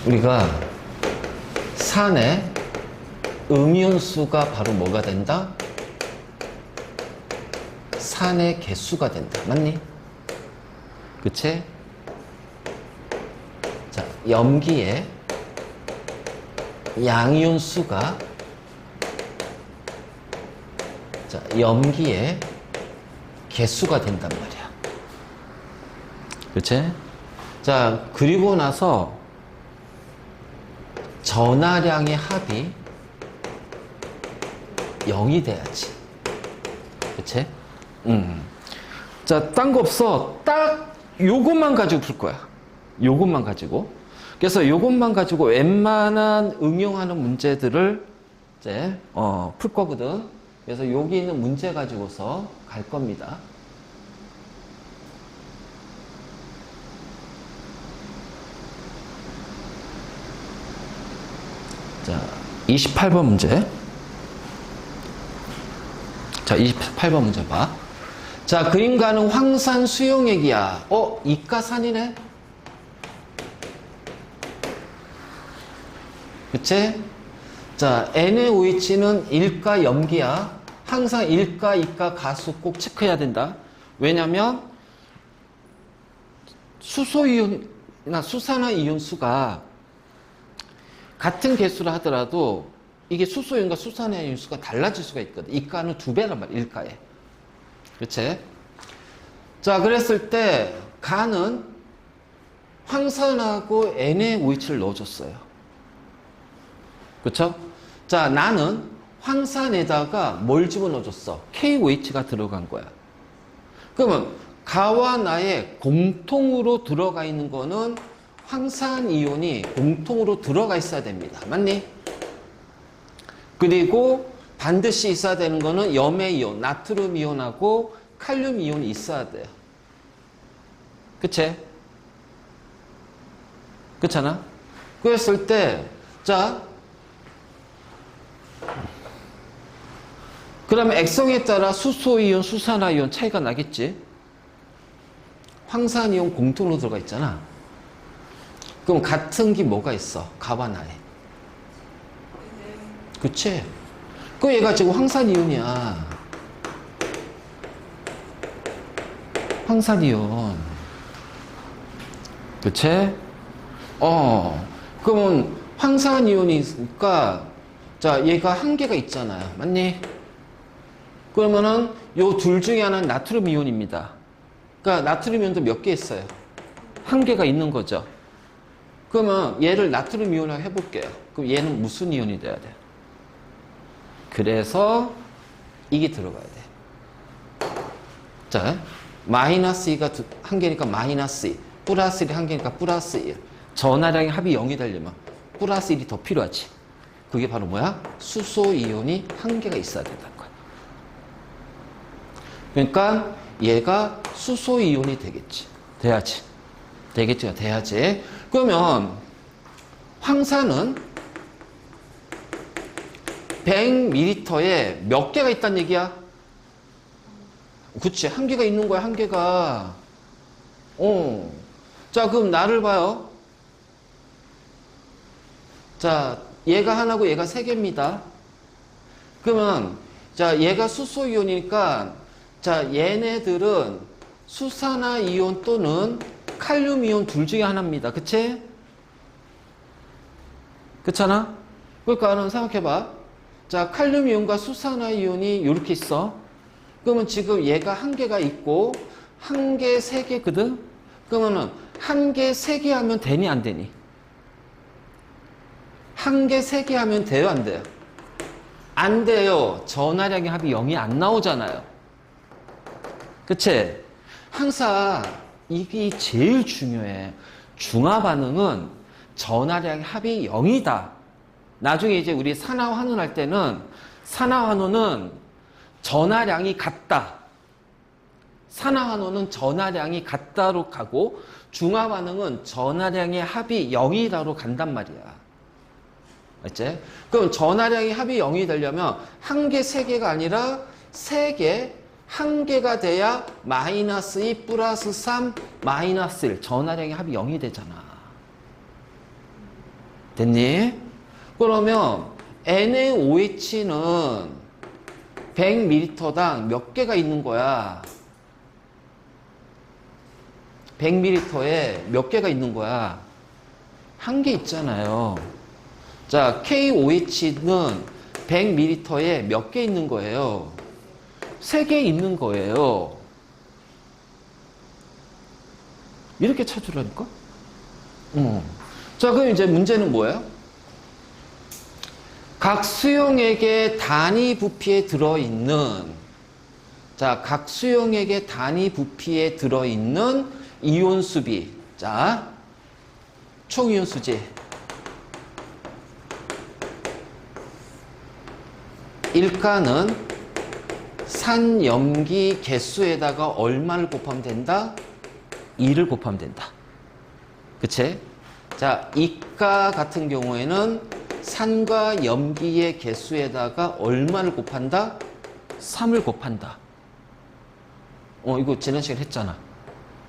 우리가 산의 음이온수가 바로 뭐가 된다? 산의 개수가 된다. 맞니? 그치? 자, 염기의 양이온수가 자, 염기의 개수가 된단 말이야. 그치? 자, 그리고 나서 전하량의 합이 0이 돼야지. 그치? 자, 딴 거 없어. 딱 요것만 가지고 풀 거야. 요것만 가지고. 그래서 요것만 가지고 웬만한 응용하는 문제들을 이제, 풀 거거든. 그래서 여기 있는 문제 가지고서 갈 겁니다. 자, 28번 문제. 자, 28번 문제 봐. 자, 그림가는 황산 수용액이야. 이가산이네? 그치? 자, NaOH는 1가 염기야. 항상 1가, 2가 가수 꼭 체크해야 된다. 왜냐면 수소이온이나 수산화이온수가 같은 개수를 하더라도 이게 수소이온과 수산화이온수가 달라질 수가 있거든. 2가는 2배란 말이야. 1가에. 그치? 자, 그랬을 때 가는 황산하고 NaOH를 넣어줬어요. 그쵸? 자, 나는 황산에다가 뭘 집어넣어줬어? KOH가 들어간 거야. 그러면 가와 나의 공통으로 들어가 있는 거는 황산이온이 공통으로 들어가 있어야 됩니다. 맞니? 그리고 반드시 있어야 되는 거는 염해이온, 나트륨이온하고 칼륨이온이 있어야 돼요. 그치? 그렇잖아? 그랬을 때, 자, 그러면 액성에 따라 수소이온, 수산화이온 차이가 나겠지? 황산이온 공통으로 들어가 있잖아. 그럼 같은 게 뭐가 있어? 가와 나에. 그치? 그 얘가 지금 황산이온이야. 황산이온. 그치? 그러면 황산이온이니까, 자, 얘가 한 개가 있잖아요. 맞니? 그러면은 요 둘 중에 하나는 나트륨 이온입니다. 그러니까 나트륨 이온도 몇 개 있어요? 한 개가 있는 거죠. 그러면 얘를 나트륨 이온으로 해볼게요. 그럼 얘는 무슨 이온이 돼야 돼? 그래서 이게 들어가야 돼. 자, 마이너스 2가 한 개니까 마이너스 2, 플러스 1이 한 개니까 플러스 1. 전하량의 합이 0이 되려면 플러스 1이 더 필요하지. 그게 바로 뭐야? 수소 이온이 한 개가 있어야 된다는 거야. 그러니까 얘가 수소 이온이 되겠지. 돼야지. 되겠지가 돼야지. 그러면 황산은 100ml에 몇 개가 있다는 얘기야? 그치, 한 개가 있는 거야, 한 개가. 자, 그럼 나를 봐요. 자, 얘가 하나고 얘가 세 개입니다. 그러면, 자, 얘가 수소이온이니까, 자, 얘네들은 수산화이온 또는 칼륨이온 둘 중에 하나입니다. 그치? 그렇잖아? 그러니까 생각해봐. 자, 칼륨이온과 수산화이온이 이렇게 있어. 그러면 지금 얘가 한 개가 있고 한 개, 세 개거든? 그러면은 한 개, 세 개 하면 되니 안 되니? 한 개, 세 개 하면 돼요, 안 돼요? 안 돼요. 전하량의 합이 0이 안 나오잖아요. 그치? 항상 이게 제일 중요해. 중화 반응은 전하량의 합이 0이다. 나중에 이제 우리 산화환원 할 때는 산화환원은 전하량이 같다. 산화환원은 전하량이 같다로 가고 중화 반응은 전하량의 합이 0이다로 간단 말이야. 맞지? 그럼 전하량의 합이 0이 되려면 한 개, 세 개가 아니라 세 개, 한 개가 돼야 마이너스 2 플러스 3 마이너스 1 전하량의 합이 0이 되잖아. 됐니? 그러면 NaOH는 100ml당 몇 개가 있는 거야? 100ml에 몇 개가 있는 거야? 한 개 있잖아요. 자, KOH는 100ml에 몇 개 있는 거예요? 3개 있는 거예요. 이렇게 찾으라니까? 자, 그럼 이제 문제는 뭐예요? 각 수용액의 단위 부피에 들어있는, 자, 각 수용액의 단위 부피에 들어있는 이온 수비. 자, 총 이온 수지. 일가는 산염기 개수에다가 얼마를 곱하면 된다? 2를 곱하면 된다. 그치? 자, 이가 같은 경우에는 산과 염기의 개수에다가 얼마를 곱한다? 3을 곱한다. 이거 지난 시간에 했잖아.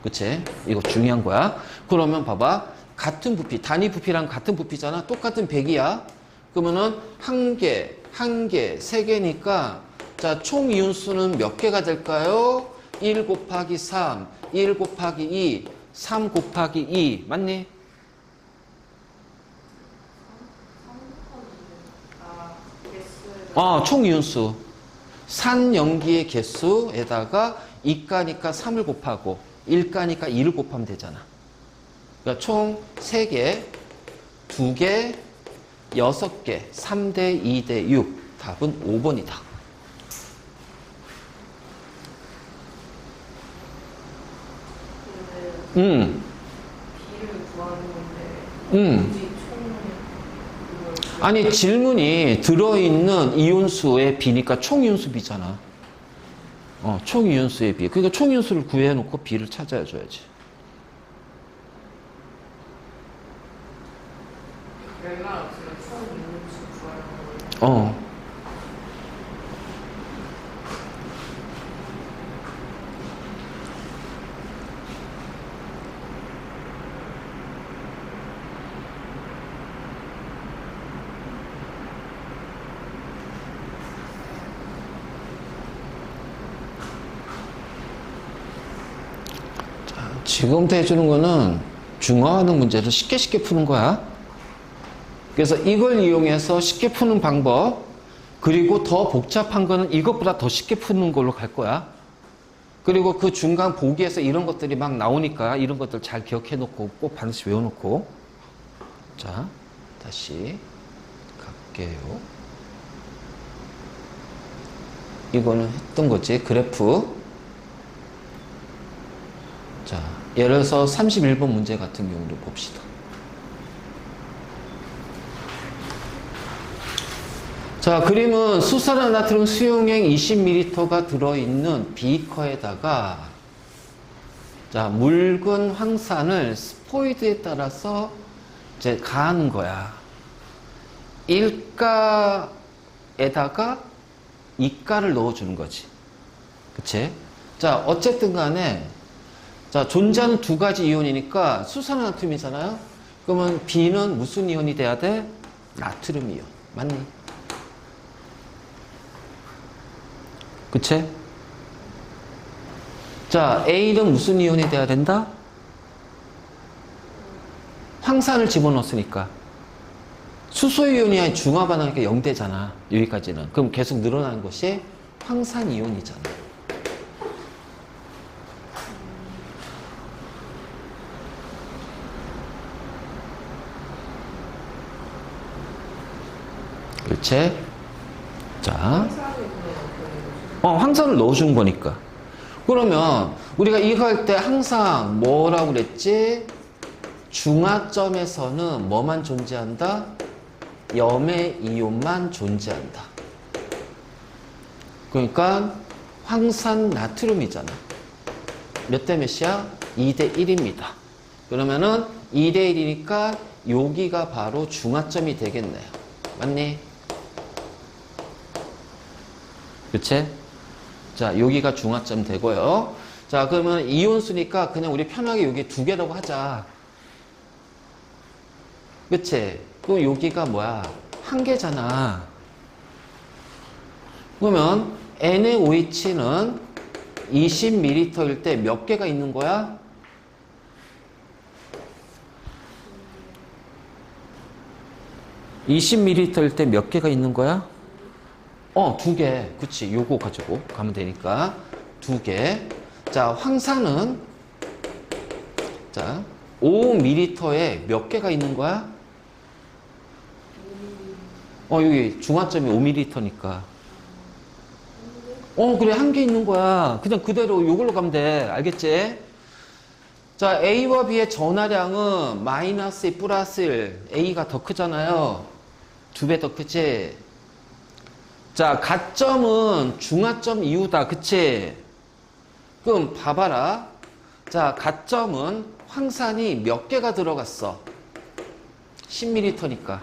그치? 이거 중요한 거야. 그러면 봐봐. 같은 부피, 단위 부피랑 같은 부피잖아. 똑같은 100이야. 그러면은 한 개, 3개니까 자, 총 이온수는 몇 개가 될까요? 1 곱하기 3, 1 곱하기 2, 3 곱하기 2. 맞니? 총 이온수. 산염기의 개수에다가 2가니까 3을 곱하고 1가니까 2를 곱하면 되잖아. 그러니까 총 3개, 2개, 6개, 3대 2대 6. 답은 5번이다. 비를 구하는 건데 굳이 아니, 질문이 들어있는 이온수의 비니까 총 이온수 비잖아. 총 이온수의 비. 그러니까 총 이온수를 구해놓고 비를 찾아줘야지. 얼마나 없으면 총 이온수 구하는 거예요? 지금부터 해주는 거는 중화하는 문제를 쉽게 푸는 거야. 그래서 이걸 이용해서 쉽게 푸는 방법, 그리고 더 복잡한 거는 이것보다 더 쉽게 푸는 걸로 갈 거야. 그리고 그 중간 보기에서 이런 것들이 막 나오니까 이런 것들 잘 기억해 놓고 꼭 반드시 외워놓고. 자, 다시 갈게요. 이거는 했던 거지, 그래프. 자, 예를 들어서 31번 문제 같은 경우를 봅시다. 자, 그림은 수산화 나트륨 수용액 20ml가 들어있는 비커에다가 자, 묽은 황산을 스포이드에 따라서 이제 가하는 거야. 1가에다가 2가를 넣어주는 거지. 그치? 자, 어쨌든 간에 자, 존재하는 두 가지 이온이니까 수산화 나트륨이잖아요. 그러면 B는 무슨 이온이 돼야 돼? 나트륨 이온. 맞니? 그치? 자, A는 무슨 이온이 돼야 된다? 황산을 집어넣었으니까. 수소 이온이 중화반응하니까 0대잖아. 여기까지는. 그럼 계속 늘어나는 것이 황산 이온이잖아. 그렇지? 자, 황산을 넣어준 거니까. 그러면 우리가 이거 할 때 항상 뭐라고 그랬지? 중화점에서는 뭐만 존재한다? 염의 이온만 존재한다. 그러니까 황산 나트륨이잖아. 몇 대 몇이야? 2대 1입니다. 그러면은 2대 1이니까 여기가 바로 중화점이 되겠네요. 맞니? 그치? 자, 여기가 중화점 되고요. 자, 그러면 이온수니까 그냥 우리 편하게 여기 두 개라고 하자. 그치? 그럼 여기가 뭐야? 한계잖아. 그러면 NaOH는 20ml일 때 몇 개가 있는 거야? (20ml일 때 몇 개가 있는 거야? 2개. 그치. 요거 가지고 가면 되니까 2개. 자, 황산은 자 5ml에 몇 개가 있는 거야? 여기 중화점이 5ml니까. 그래. 한 개 있는 거야. 그냥 그대로 요걸로 가면 돼. 알겠지? 자, A와 B의 전하량은 마이너스 2 플러스 1. A가 더 크잖아요. 2배 더 크지? 자, 가점은 중화점 이후다. 그치? 그럼 봐봐라. 자, 가점은 황산이 몇 개가 들어갔어? 10ml니까.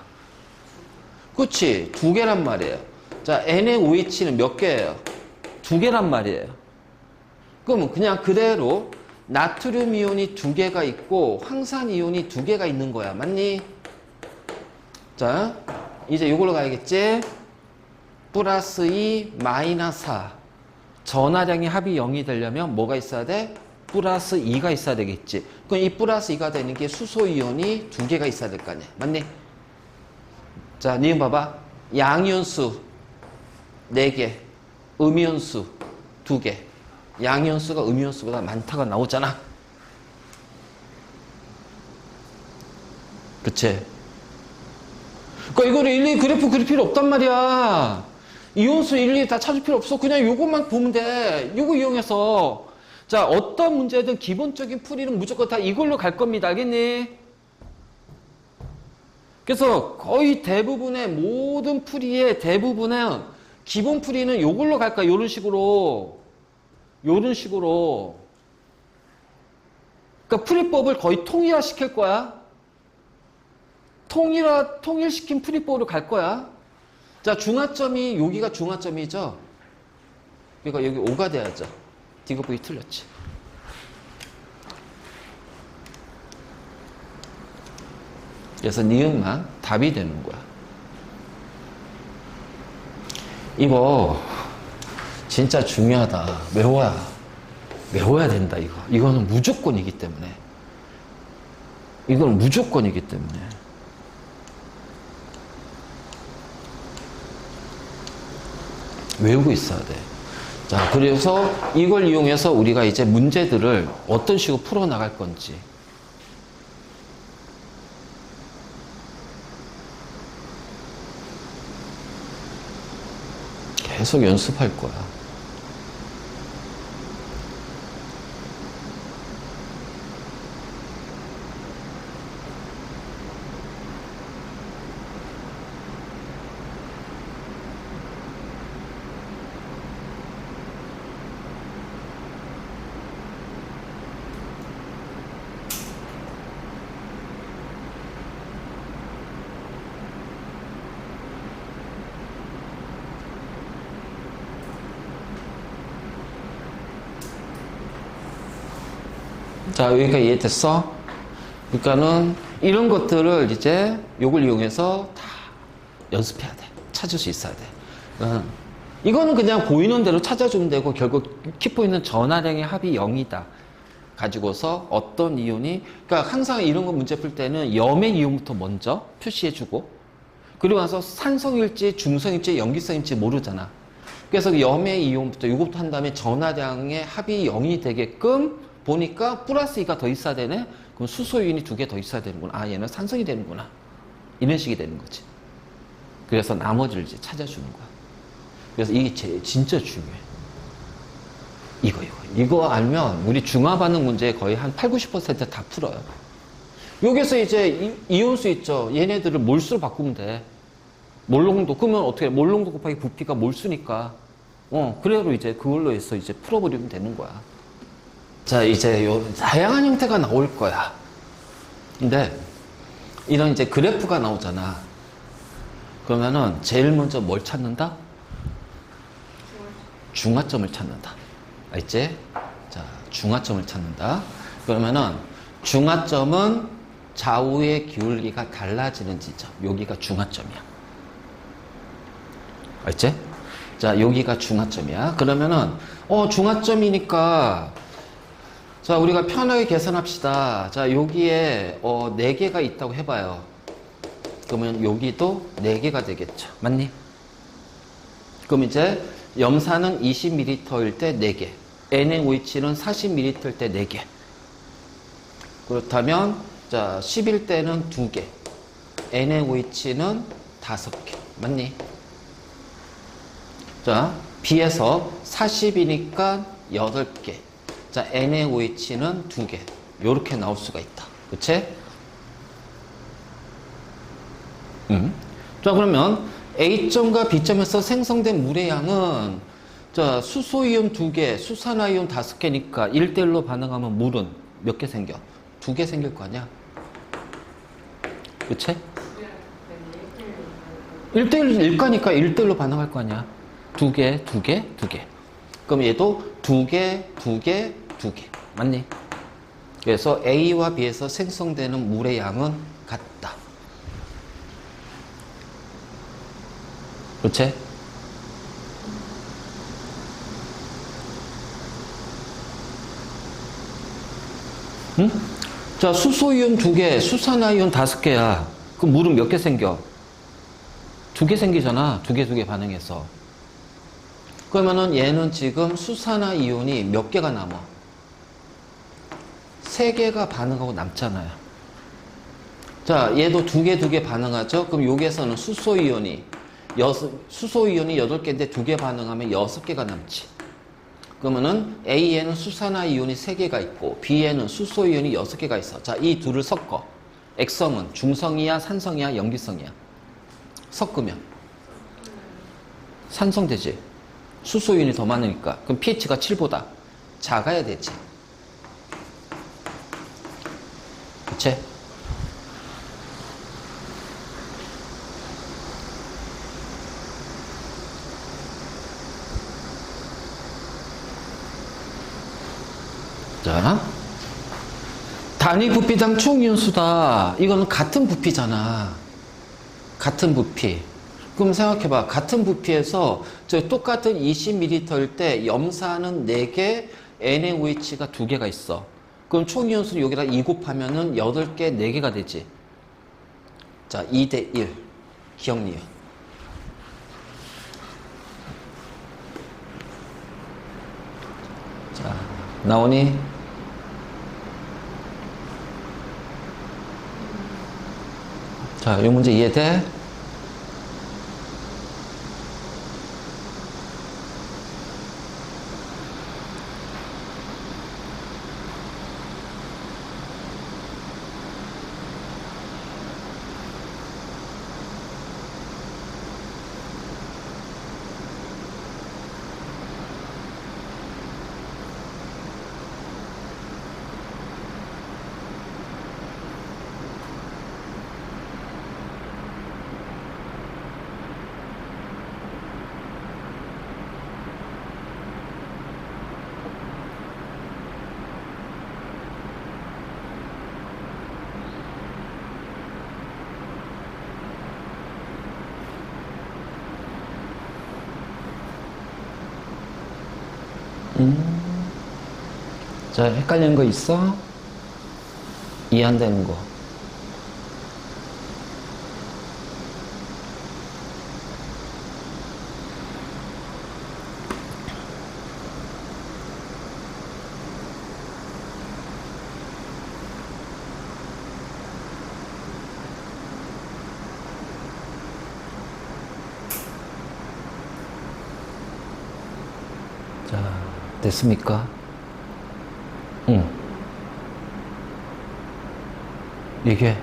그치? 2개란 말이에요. 자, NaOH는 몇 개예요? 2개란 말이에요. 그러면 그냥 그대로 나트륨 이온이 2개가 있고 황산 이온이 2개가 있는 거야. 맞니? 자, 이제 이걸로 가야겠지? 플러스 2, 마이너스 4. 전하량의 합이 0이 되려면 뭐가 있어야 돼? 플러스 2가 있어야 되겠지. 그럼 이 플러스 2가 되는 게 수소 이온이 2개가 있어야 될 거 아니야. 맞니? 자, 니은 봐봐. 양이온수 4개, 음이온수 2개. 양이온수가 음이온수보다 많다가 나오잖아. 그치? 그러니까 이거를 일일이 그래프 그릴 필요 없단 말이야. 이온수 일일이 다 찾을 필요 없어. 그냥 요것만 보면 돼. 요거 이용해서. 자, 어떤 문제든 기본적인 풀이는 무조건 다 이걸로 갈 겁니다. 알겠니? 그래서 거의 대부분의 모든 풀이의 대부분은 기본 풀이는 요걸로 갈까? 요런 식으로. 요런 식으로. 그러니까 풀이법을 거의 통일화 시킬 거야. 통일시킨 풀이법으로 갈 거야. 자, 중화점이, 여기가 중화점이죠? 그러니까 여기 5가 돼야죠. D가 V 틀렸지. 그래서 니은만 답이 되는 거야. 이거 진짜 중요하다. 외워야 된다, 이거. 이거는 무조건이기 때문에. 이건 무조건이기 때문에. 외우고 있어야 돼. 자, 그래서 이걸 이용해서 우리가 이제 문제들을 어떤 식으로 풀어나갈 건지. 계속 연습할 거야. 자, 여기가 이해됐어? 그러니까는 이런 것들을 이제 요걸 이용해서 다 연습해야 돼. 찾을 수 있어야 돼. 이거는 그냥 보이는 대로 찾아주면 되고 결국 키포인트는 전하량의 합이 0이다. 가지고서 어떤 이온이, 그러니까 항상 이런 거 문제 풀 때는 염의 이온부터 먼저 표시해주고 그리고 나서 산성일지 중성일지 염기성일지 모르잖아. 그래서 그 염의 이온부터 이것부터 한 다음에 전하량의 합이 0이 되게끔 보니까 플러스 2가 더 있어야 되네? 그럼 수소 이온이 2개 더 있어야 되는구나. 아, 얘는 산성이 되는구나. 이런 식이 되는 거지. 그래서 나머지를 이제 찾아주는 거야. 그래서 이게 진짜 중요해. 이거 알면 우리 중화반응 문제 거의 한 8, 90%다 풀어요. 여기서 이제 이온수 있죠. 얘네들을 몰수로 바꾸면 돼. 몰농도. 그러면 어떻게 해? 몰농도 곱하기 부피가 몰수니까. 그래로 이제 그걸로 해서 이제 풀어버리면 되는 거야. 자, 이제 요 다양한 형태가 나올 거야. 근데 이런 이제 그래프가 나오잖아. 그러면은 제일 먼저 뭘 찾는다? 중화점을 찾는다. 알지? 자, 중화점을 찾는다. 그러면은 중화점은 좌우의 기울기가 달라지는 지점. 여기가 중하점이야. 알지? 자, 여기가 중하점이야. 그러면은, 중하점이니까, 자, 우리가 편하게 계산합시다. 자, 여기에, 4개가 있다고 해봐요. 그러면 여기도 4개가 되겠죠. 맞니? 그럼 이제, 염사는 20ml일 때 4개. NaOH는 40ml일 때 4개. 그렇다면, 자, 10일 때는 2개. NaOH는 5개. 맞니? 자, B에서 40이니까 8개. 자, NaOH는 2개. 요렇게 나올 수가 있다. 그치? 자, 그러면 A점과 B점에서 생성된 물의 양은 자, 수소이온 2개, 수산화이온 5개니까 1대1로 반응하면 물은 몇 개 생겨? 2개 생길 거 아니야? 그치? 1대1 일가니까 1대1로 반응할 거 아니야? 2개, 2개, 2개. 그럼 얘도 2개, 2개, 2개. 맞니? 그래서 A와 B에서 생성되는 물의 양은 같다. 그렇지? 응? 자, 수소이온 2개, 수산화이온 5개야. 그럼 물은 몇 개 생겨? 2개 생기잖아. 2개 반응해서. 그러면은 얘는 지금 수산화이온이 몇 개가 남아? 3개가 반응하고 남잖아요. 자, 얘도 2개 반응하죠? 그럼 여기에서는 수소이온이 8개인데 2개 반응하면 6개가 남지. 그러면은 A에는 수산화이온이 3개가 있고 B에는 수소이온이 6개가 있어. 자, 이 둘을 섞어. 액성은 중성이야, 산성이야, 염기성이야? 섞으면 산성되지. 수소이온이 더 많으니까. 그럼 pH가 7보다 작아야 되지. 그치? 자, 단위 부피당 총 이온수다. 이거는 같은 부피잖아. 같은 부피. 그럼 생각해봐. 같은 부피에서 저 똑같은 20ml일 때 염산은 4개, NaOH가 2개가 있어. 그럼 총 이온수는 여기다 2 곱하면은 8개, 4개가 되지. 자, 2대1. 기억니은. 자, 나오니? 자, 이 문제 이해돼? 자, 헷갈리는 거 있어? 이해 안 되는 거. 자, 됐습니까? 응. 이게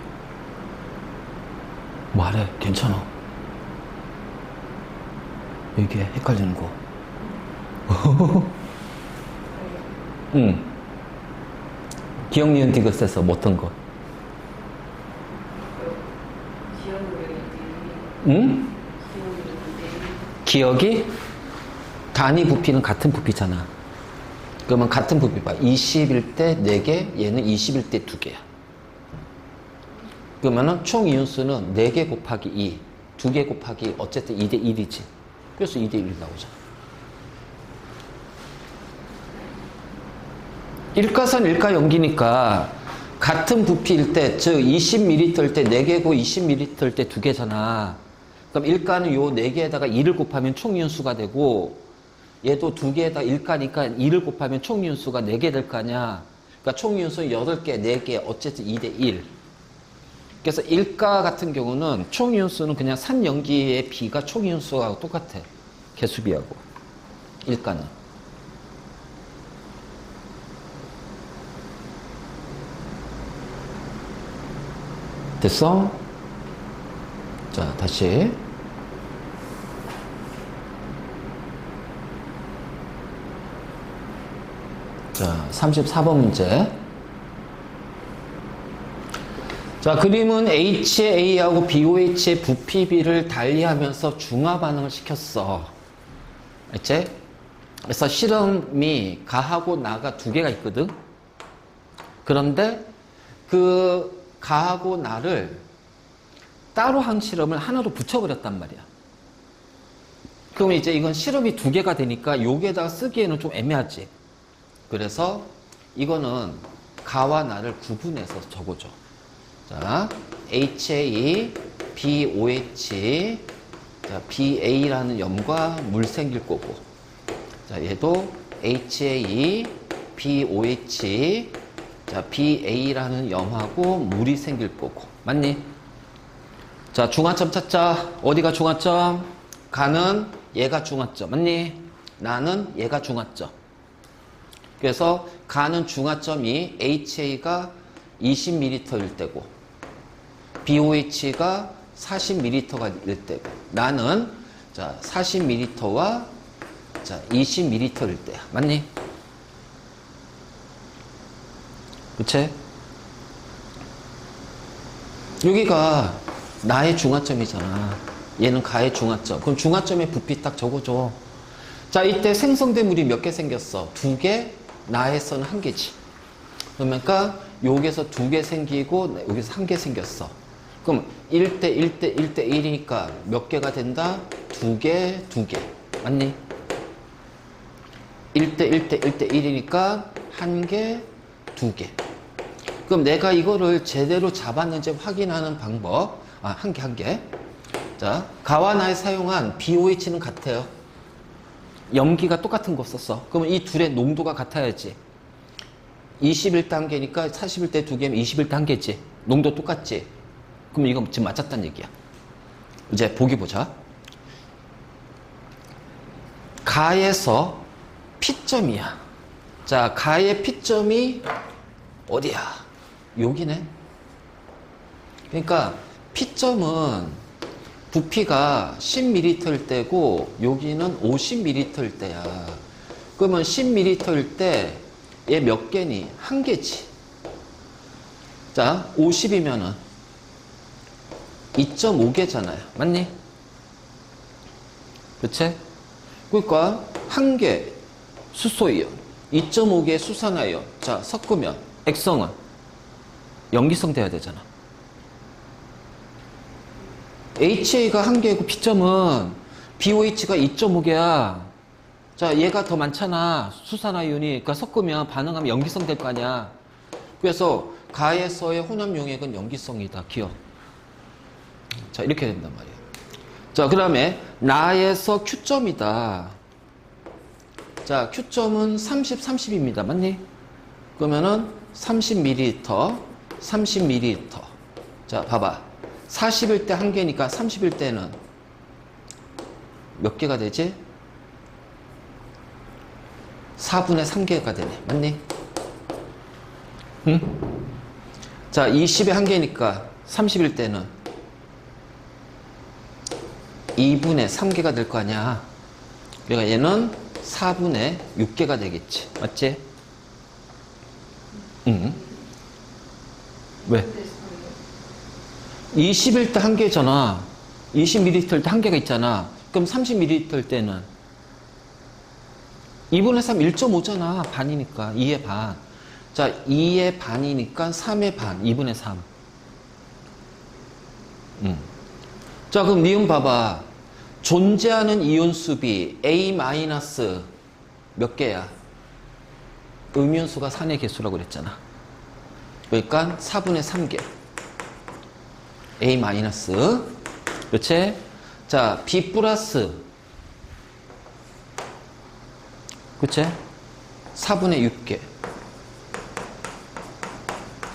말해, 괜찮아. 이게 헷갈리는 거. 응. 기억, 니은, 디귿에서 어떤 거? 응? 기억이? 단위 부피는 같은 부피잖아. 그러면 같은 부피 봐. 20일 때 4개, 얘는 20일 때 2개야. 그러면은 총 이온수는 4개 곱하기 2, 2개 곱하기 어쨌든 2대 1이지. 그래서 2대 1이 나오잖아. 일가산 일가연기니까 같은 부피일 때, 즉 20ml일 때 4개고 20ml일 때 2개잖아. 그럼 일가는 요 4개에다가 2를 곱하면 총 이온수가 되고, 얘도 2개에다 일가니까 2를 곱하면 총 이온수가 4개 될 거 아니야. 그러니까 총 이온수는 8개, 4개, 어쨌든 2대 1. 그래서 일가 같은 경우는 총 이온수는 그냥 산연기의 비가 총 이온수하고 똑같아. 개수비하고. 일가는. 됐어? 자, 다시. 자, 34번 문제. 자, 그림은 HA하고 BOH의 부피비를 달리하면서 중화 반응을 시켰어. 알지? 그래서 실험이 가하고 나가 2개가 있거든? 그런데 그 가하고 나를 따로 한 실험을 하나로 붙여버렸단 말이야. 그러면 이제 이건 실험이 2개가 되니까 여기에다가 쓰기에는 좀 애매하지. 그래서 이거는 가와 나를 구분해서 적어줘. 자, HA, BOH, 자, BA라는 염과 물 생길 거고. 자, 얘도 HA, BOH, 자, BA라는 염하고 물이 생길 거고. 맞니? 자, 중화점 찾자. 어디가 중화점? 가는 얘가 중화점. 맞니? 나는 얘가 중화점. 그래서 가는 중화점이 HA가 20ml일 때고 BOH가 40ml가 될 때고 나는 자 40ml와 자 20ml일 때야. 맞니? 그치? 여기가 나의 중화점이잖아. 얘는 가의 중화점. 그럼 중화점의 부피 딱 적어줘. 자, 이때 생성된 물이 몇 개 생겼어? 2개, 나에서는 1개지. 그러니까 여기서 2개 생기고 여기서 1개 생겼어. 그럼 1대 1대 1대 1이니까 몇 개가 된다? 2개, 2개. 맞니? 1대 1대 1대 1이니까 1개, 2개. 그럼 내가 이거를 제대로 잡았는지 확인하는 방법. 아, 1개, 1개. 자, 가와 나에 사용한 BOH는 같아요. 염기가 똑같은 거 썼어. 그러면 이 둘의 농도가 같아야지. 21단계니까 41대 2개면 21단계지. 농도 똑같지. 그럼 이거 지금 맞았단 얘기야. 이제 보기 보자. 가에서 P점이야. 자, 가의 P점이 어디야? 여기네. 그러니까 P점은 부피가 10ml일 때고 여기는 50ml일 때야. 그러면 10ml일 때 얘 몇 개니? 1개지. 자, 50이면은 2.5개잖아요. 맞니? 그치? 그러니까 1개 수소이온, 2.5개 수산화이온. 자, 섞으면 액성은 염기성 돼야 되잖아. HA가 1개이고 P점은 BOH가 2.5개야. 자, 얘가 더 많잖아. 수산화이온이. 그러니까 섞으면 반응하면 염기성 될 거 아니야. 그래서 가에서의 혼합 용액은 염기성이다. 기억. 자, 이렇게 된단 말이야. 자, 그 다음에 나에서 Q점이다. 자, Q점은 30, 30입니다. 맞니? 그러면은 30ml, 30ml. 자, 봐봐. 40일 때 1개니까 30일 때는 몇 개가 되지? 4분의 3개가 되네. 맞니? 응? 자, 20에 1개니까 30일 때는 2분의 3개가 될 거 아니야. 그러니까 얘는 4분의 6개가 되겠지. 맞지? 응. 왜? 20일 때 1개잖아. 20ml 때 1개가 있잖아. 그럼 30ml 때는 2분의 3 1.5잖아. 반이니까. 2의 반. 자, 2의 반이니까 3의 반. 2분의 3. 자, 그럼 니은 봐봐. 존재하는 이온 수비 A- 몇 개야? 음이온수가 산의 개수라고 그랬잖아. 그러니까 4분의 3개. A-. 그렇지? 자, B+. 그렇지? 4분의 6개.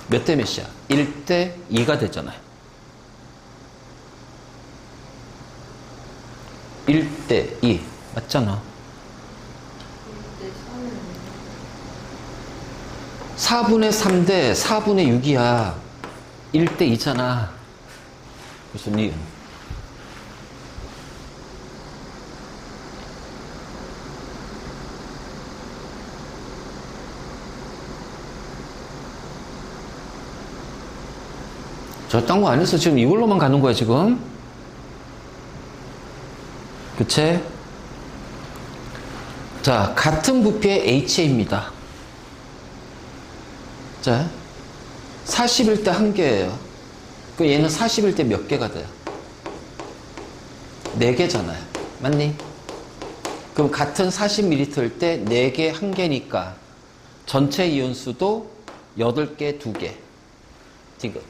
몇 대 몇이야? 1대 2가 되잖아요. 1대 2. 맞잖아. 4분의 3대 4분의 6이야. 1대 2잖아. 그래서 니은. 저 딴 거 안 했어. 지금 이걸로만 가는 거야, 지금. 그치? 자, 같은 부피의 HA입니다. 자, 41대 1개예요. 그 얘는 41대 몇 개가 돼요? 4개잖아요. 맞니? 그럼 같은 40ml일 때 4개 1개니까 전체 이온수도 8개 2개. 지금.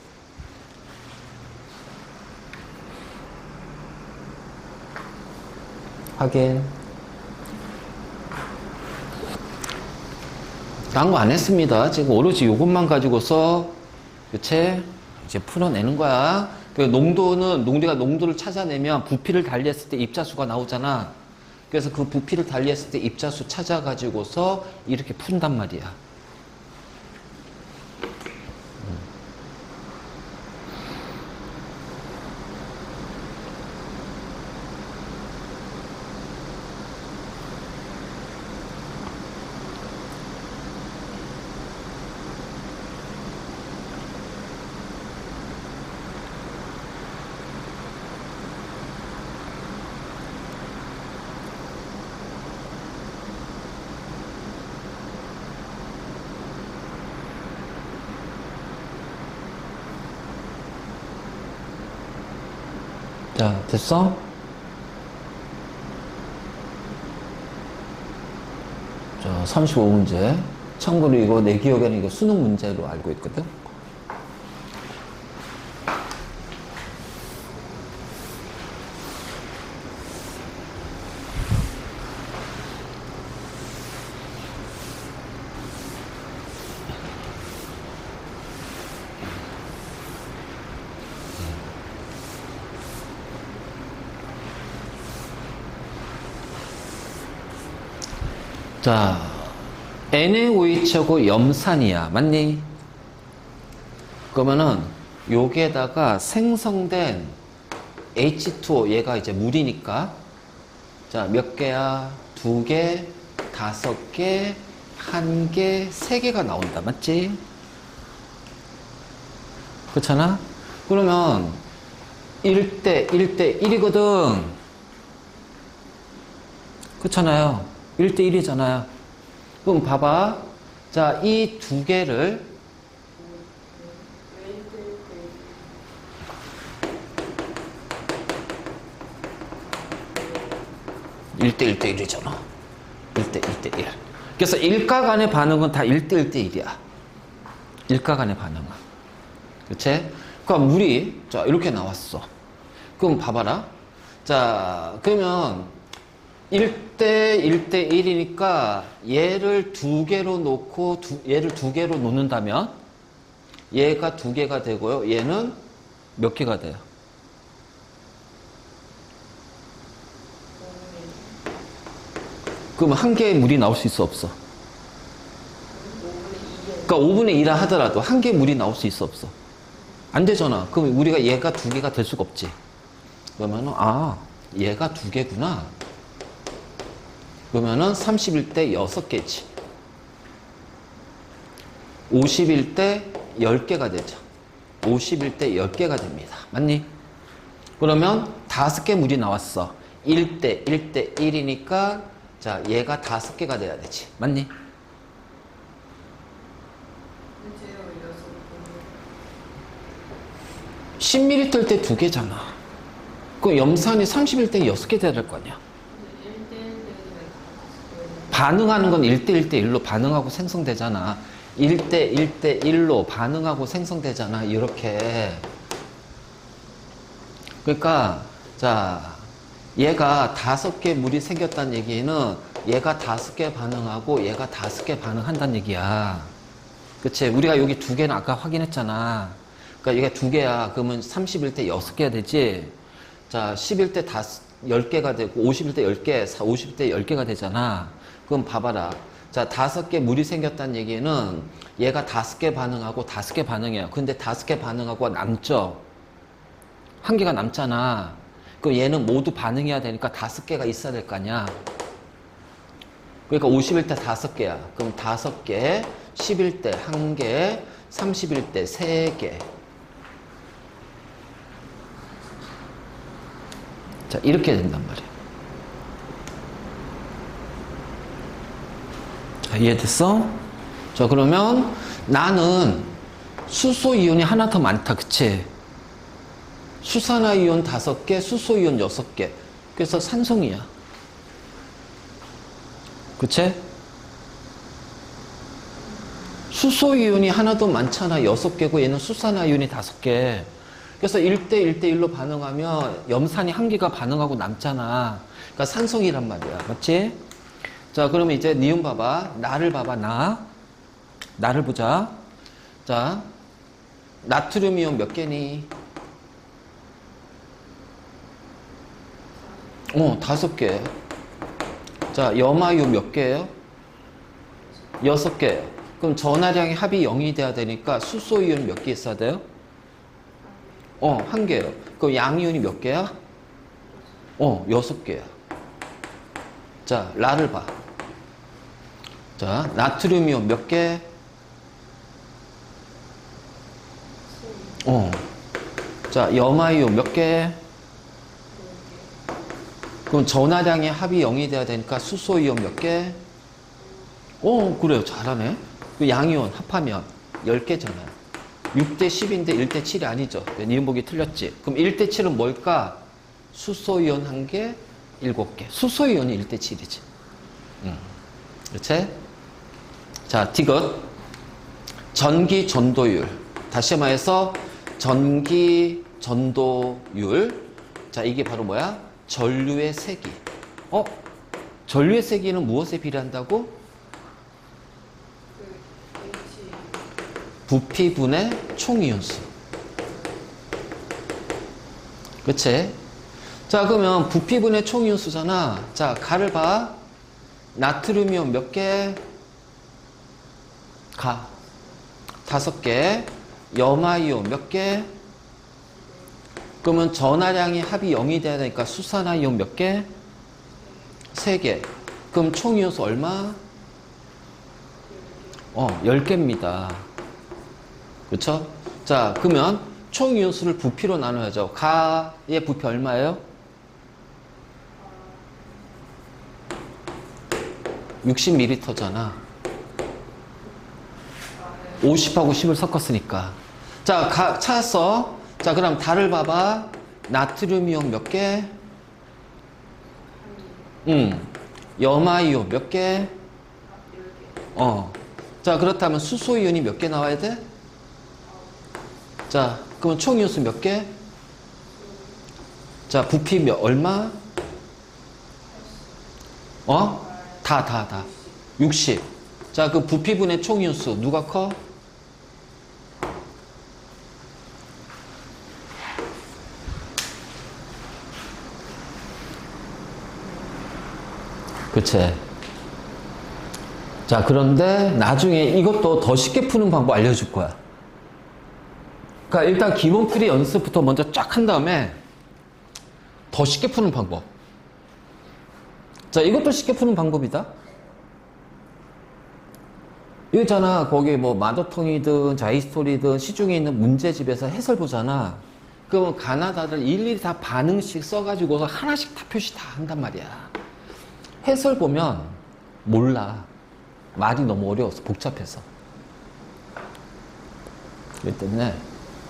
확인. 딴 거 안 했습니다. 지금 오로지 이것만 가지고서, 그치? 이제 풀어내는 거야. 그 농도를 찾아내면 부피를 달리했을 때 입자수가 나오잖아. 그래서 그 부피를 달리했을 때 입자수 찾아가지고서 이렇게 푼단 말이야. 자, 됐어? 자, 35문제. 참고로 이거 내 기억에는 이거 수능 문제로 알고 있거든? 자, NaOH하고 염산이야. 맞니? 그러면은 여기에다가 생성된 H2O, 얘가 이제 물이니까. 자, 몇 개야? 2개, 5개, 1개, 3개가 나온다. 맞지? 그렇잖아? 그러면 1대 1이거든. 그렇잖아요. 1대 1이잖아요. 그럼 봐봐. 자, 이 2개를 (1대 1대 1이잖아) 1대 1대 1. 그래서 일가 간의 반응은 다 1대 1대 1이야. 일가 간의 반응은. 그치? 그러니까 물이 자 이렇게 나왔어. 그럼 봐봐라. 자, 그러면 1대 1대 1이니까 얘를 2개로 놓고 얘를 2개로 놓는다면 얘가 2개가 되고요. 얘는 몇 개가 돼요? 그럼 한 개의 물이 나올 수 있어 없어? 그러니까 5분의 1을 하더라도 한 개의 물이 나올 수 있어 없어? 안 되잖아. 그럼 우리가 얘가 2개가 될 수가 없지. 그러면은 얘가 2개구나. 그러면은 31대 6개지. 51대 10개가 되죠. 51대 10개가 됩니다. 맞니? 그러면 5개 물이 나왔어. 1대 1대 1이니까 자, 얘가 5개가 돼야 되지. 맞니? 10ml일 때 2개잖아. 그 염산이 31대 6개 돼야 될 거 아니야. 반응하는 건 1대 1대 1로 반응하고 생성되잖아. 1대 1대 1로 반응하고 생성되잖아. 이렇게. 그러니까 자, 얘가 5개 물이 생겼다는 얘기는 얘가 5개 반응하고 얘가 5개 반응한다는 얘기야. 그치? 우리가 여기 2개는 아까 확인했잖아. 그러니까 이게 2개야. 그러면 31대 6개가 되지. 자, 11대 10개가 되고 51대 10개, 50대 10개가 되잖아. 그럼 봐봐라. 자, 5개 물이 생겼다는 얘기는 얘가 5개 반응하고 5개 반응해요. 근데 5개 반응하고 남죠? 1개가 남잖아. 그럼 얘는 모두 반응해야 되니까 5개가 있어야 될 거 아니야. 그러니까 51대 5개야. 그럼 5개, 11대 1개, 31대 3개. 자, 이렇게 된단 말이야. 자, 이해됐어? 자, 그러면 나는 수소 이온이 하나 더 많다. 그치? 수산화이온 5개, 수소이온 6개. 그래서 산성이야. 그치? 수소이온이 하나 더 많잖아. 6개고 얘는 수산화이온이 5개. 그래서 1대 1대 1로 반응하면 염산이 1개가 반응하고 남잖아. 그러니까 산성이란 말이야. 맞지? 자, 그러면 이제 니은 봐봐. 나를 봐봐. 나를 보자. 자, 나트륨 이온 몇 개니? 5개. 자, 염화이온 몇 개예요? 6개. 그럼 전하량의 합이 0이 돼야 되니까 수소이온 몇 개 있어야 돼요? 1개예요. 그럼 양이온이 몇 개야? 6개야. 자, 라를 봐. 자, 나트륨 이온 몇 개? 자, 염화이온 몇 개? 그럼 전하량의 합이 0이 돼야 되니까 수소이온 몇 개? 그래요. 잘하네. 그 양이온 합하면 10개잖아요. 6대 10인데 1대 7이 아니죠. 니은보기 틀렸지. 그럼 1대 7은 뭘까? 수소이온 1개, 7개. 수소이온이 1대 7이지. 그렇지? 자, 디귿. 전기 전도율. 다시 말해서 전기 전도율. 자, 이게 바로 뭐야? 전류의 세기. 전류의 세기는 무엇에 비례한다고? 부피분의 총이온수. 그치? 자, 그러면 부피분의 총이온수잖아. 자, 가를 봐. 나트륨 이온 몇 개? 가. 5개. 염화이온 몇 개? 그러면 전하량이 합이 0이 돼야 되니까 수산화이온 몇 개? 3개. 그럼 총이온수 얼마? 10개입니다. 그렇죠? 자, 그러면 총이온수를 부피로 나눠야죠. 가의 부피 얼마예요? 60ml잖아. 50하고 10을 섞었으니까. 자, 찾았어. 자, 그럼 달을 봐봐. 나트륨 이온 몇 개? 염화이온 몇 개? 자, 그렇다면 수소이온이 몇 개 나와야 돼? 자, 그러면 총이온수 몇 개? 자, 부피 얼마? 다. 60. 자, 그 부피분의 총이온수 누가 커? 그치? 자, 그런데 나중에 이것도 더 쉽게 푸는 방법 알려줄 거야. 그러니까 일단 기본 풀이 연습부터 먼저 쫙 한 다음에 더 쉽게 푸는 방법. 자, 이것도 쉽게 푸는 방법이다. 이거 있잖아. 거기 뭐 마더통이든 자이스토리든 시중에 있는 문제집에서 해설 보잖아. 그러면 가나다를 일일이 다 반응씩 써가지고서 하나씩 다 표시 다 한단 말이야. 해설 보면 몰라. 말이 너무 어려워서 복잡해서. 그렇기 때문에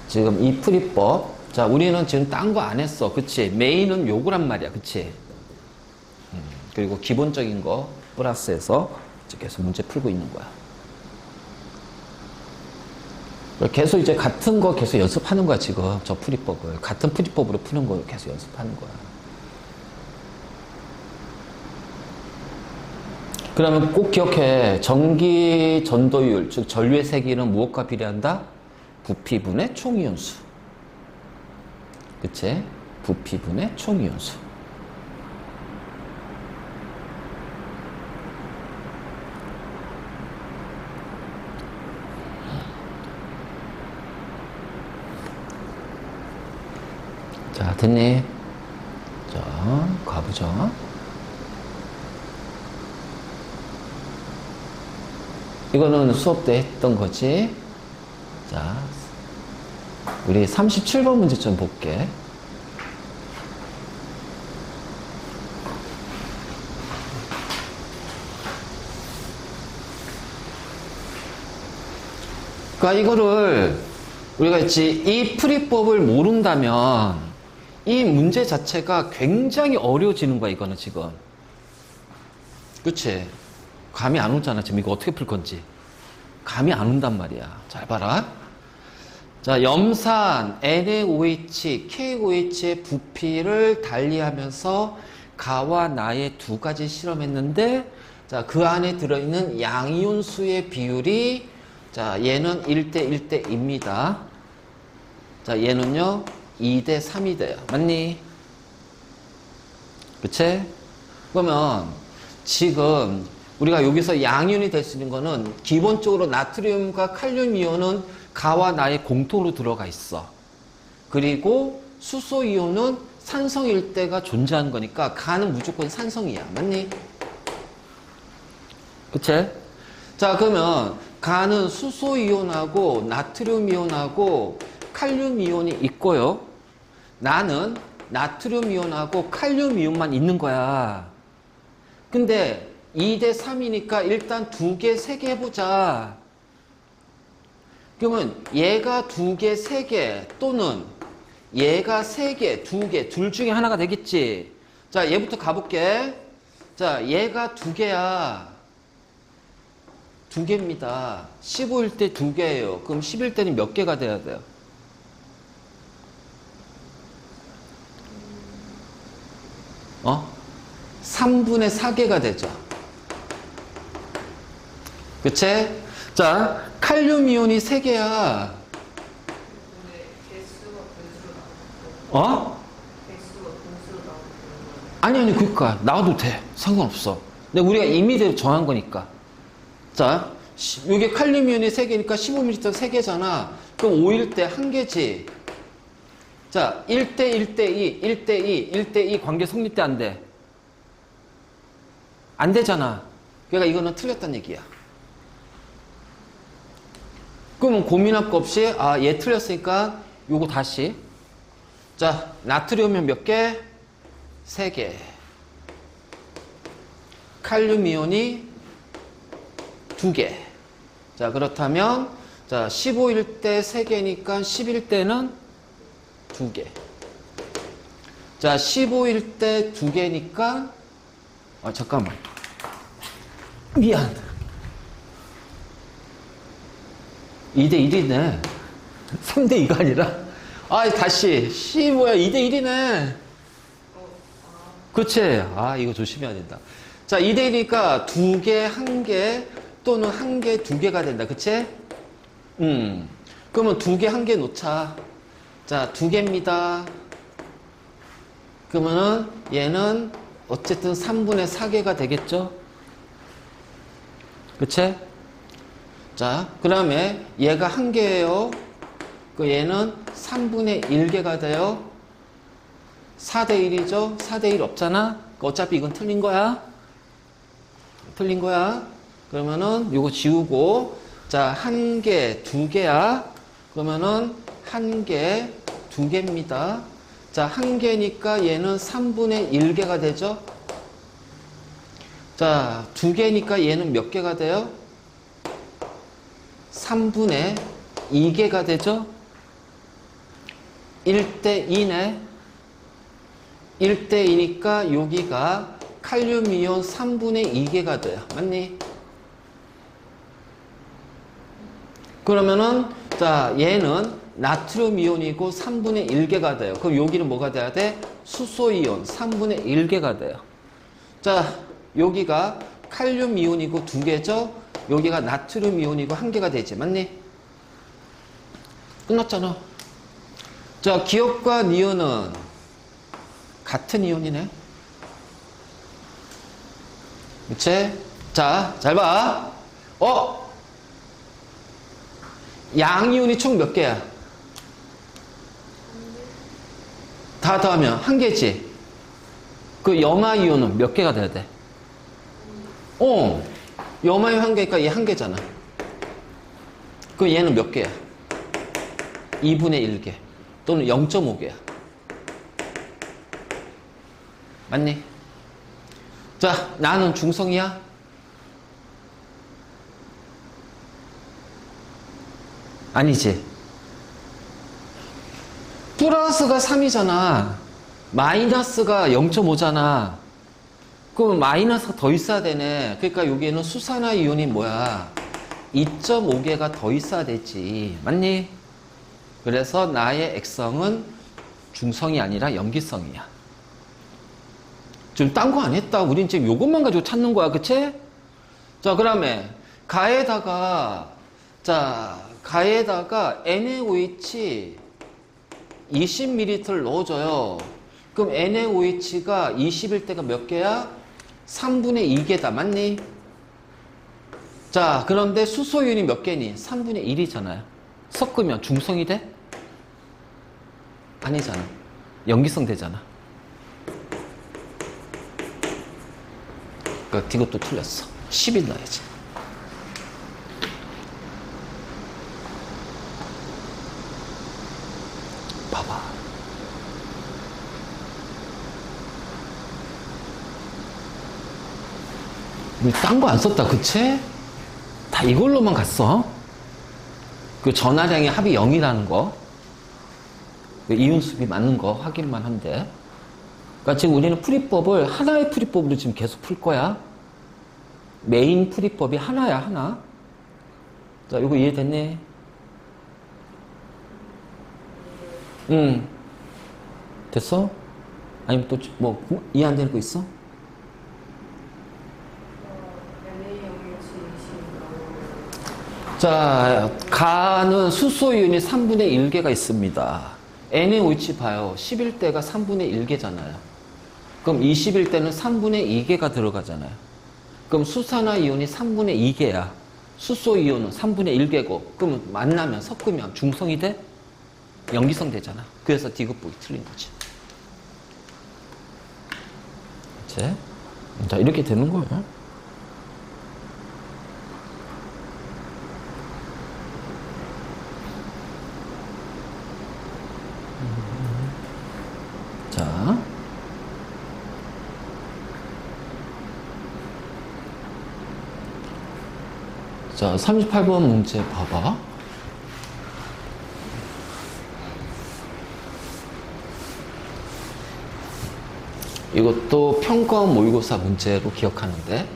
지금 이 풀이법 자, 우리는 지금 딴 거 안 했어. 그치? 메인은 요거란 말이야. 그치? 그리고 기본적인 거 플러스해서 계속 문제 풀고 있는 거야. 계속 이제 같은 거 계속 연습하는 거야, 지금. 저 풀이법을. 같은 풀이법으로 푸는 걸 계속 연습하는 거야. 그러면 꼭 기억해. 전기 전도율, 즉 전류의 세기는 무엇과 비례한다? 부피분의 총이온수. 그치? 부피분의 총이온수. 자, 됐니? 자, 가보자. 이거는 수업 때 했던 거지. 자, 우리 37번 문제 좀 볼게. 그러니까 이거를 우리가 있지, 이 풀이법을 모른다면 이 문제 자체가 굉장히 어려워지는 거야, 이거는 지금. 그치? 감이 안 오잖아. 지금 이거 어떻게 풀 건지. 감이 안 온단 말이야. 잘 봐라. 자, 염산 NaOH, KOH의 부피를 달리하면서 가와 나의 두 가지 실험했는데, 자, 그 안에 들어있는 양이온수의 비율이, 자, 얘는 1대 1대입니다. 자, 얘는요, 2대 3이 돼요. 맞니? 그치? 그러면 지금 우리가 여기서 양이온이 될 수 있는 거는 기본적으로 나트륨과 칼륨 이온은 가와 나의 공통으로 들어가 있어. 그리고 수소 이온은 산성 일대가 존재하는 거니까 가는 무조건 산성이야. 맞니? 그치? 자, 그러면 가는 수소 이온하고 나트륨 이온하고 칼륨 이온이 있고요. 나는 나트륨 이온하고 칼륨 이온만 있는 거야. 근데 2대 3이니까 일단 2개, 3개 해보자. 그러면 얘가 2개, 3개 또는 얘가 3개, 2개, 둘 중에 하나가 되겠지. 자, 얘부터 가볼게. 자, 얘가 2개야. 2개입니다. 15일 때 2개예요. 그럼 10일 때는 몇 개가 돼야 돼요? 어? 3분의 4개가 되죠. 그치? 자, 칼륨 이온이 3개야. 근데 개수가 분수로 나오고 어? 개수가 분수로 나오고 아니, 그니까. 나와도 돼. 상관없어. 근데 우리가 임의대로 정한 거니까. 자, 이게 칼륨 이온이 3개니까 15ml 3개잖아. 그럼 5일 때 1개지. 자, 1대 1대 2, 1대 2, 1대 2 관계 성립돼 안 돼? 안 되잖아. 그러니까 이거는 틀렸다는 얘기야. 그러면 고민할 거 없이, 아, 얘 틀렸으니까 요거 다시. 자, 나트륨은 몇 개? 3개. 칼륨 이온이 2개. 자, 그렇다면, 자, 15일 때 3개니까 10일 때는 2개. 자, 15일 때 2개니까, 아, 잠깐만. 미안. 2대 1이네. 3대 2가 아니라. 아, 다시. 15야, 2대 1이네. 그치? 아, 이거 조심해야 된다. 자, 2대 1이니까 2개, 1개, 또는 1개, 2개가 된다. 그치? 그러면 2개, 1개 놓자. 자, 2개입니다. 그러면은 얘는 어쨌든 3분의 4개가 되겠죠? 그치? 자, 그 다음에 얘가 1개예요. 그 얘는 3분의 1개가 돼요. 4대 1이죠? 4대 1 없잖아? 어차피 이건 틀린 거야. 틀린 거야. 그러면은 요거 지우고, 자, 1개, 2개야. 그러면은 1개, 2개입니다. 자, 1개니까 얘는 3분의 1개가 되죠? 자, 2개니까 얘는 몇 개가 돼요? 3분의 2개가 되죠? 1대 2네. 1대 2니까 여기가 칼륨 이온 3분의 2개가 돼요. 맞니? 그러면은 자 얘는 나트륨 이온이고 3분의 1개가 돼요. 그럼 여기는 뭐가 돼야 돼? 수소 이온 3분의 1개가 돼요. 자 여기가 칼륨 이온이고 2개죠. 여기가 나트륨 이온이고 1개가 되지. 맞니? 끝났잖아. 자 기억과 니은은 같은 이온이네. 그치? 자, 잘 봐. 양이온이 총 몇 개야? 다 더하면 1개지? 그 염화이온은 몇 개가 돼야 돼? 염화이온 1개니까 얘 1개잖아. 그 얘는 몇 개야? 2분의 1개. 또는 0.5개야. 맞니? 자, 나는 중성이야? 아니지. 플러스가 3이잖아. 마이너스가 0.5잖아. 그럼 마이너스가 더 있어야 되네. 그러니까 여기에는 수산화 이온이 뭐야? 2.5개가 더 있어야 되지. 맞니? 그래서 나의 액성은 중성이 아니라 염기성이야. 지금 딴 거 안 했다. 우린 지금 요것만 가지고 찾는 거야. 그치? 자, 그 다음에 가에다가 NaOH 20ml를 넣어줘요. 그럼 NaOH가 20일 때가 몇 개야? 3분의 2개다. 맞니? 자, 그런데 수소이온이 몇 개니? 3분의 1이잖아요. 섞으면 중성이 돼? 아니잖아. 염기성 되잖아. 그러니까 이것도 틀렸어. 10일 넣어야지. 봐봐. 우리 딴 거 안 썼다, 그치? 다 이걸로만 갔어. 그 전하량의 합이 0이라는 거. 그 이윤수비 맞는 거 확인만 하면 돼. 그러니까 지금 우리는 풀이법을 하나의 풀이법으로 지금 계속 풀 거야. 메인 풀이법이 하나야, 하나. 자, 이거 이해됐네? 됐어? 아니면 또 뭐 이해 안 되는 거 있어? 자, 가는 수소이온이 3분의 1개가 있습니다. NaOH 봐요. 11대가 3분의 1개잖아요. 그럼 20일 때는 3분의 2개가 들어가잖아요. 그럼 수산화 이온이 3분의 2개야. 수소 이온은 3분의 1개고. 그러면 만나면 섞으면 중성이 돼? 염기성 되잖아. 그래서 디귿 보기 틀린 거지. 그치? 자, 이렇게 되는 거예요. 자. 자, 38번 문제 봐봐. 이것도 평가원 모의고사 문제로 기억하는데.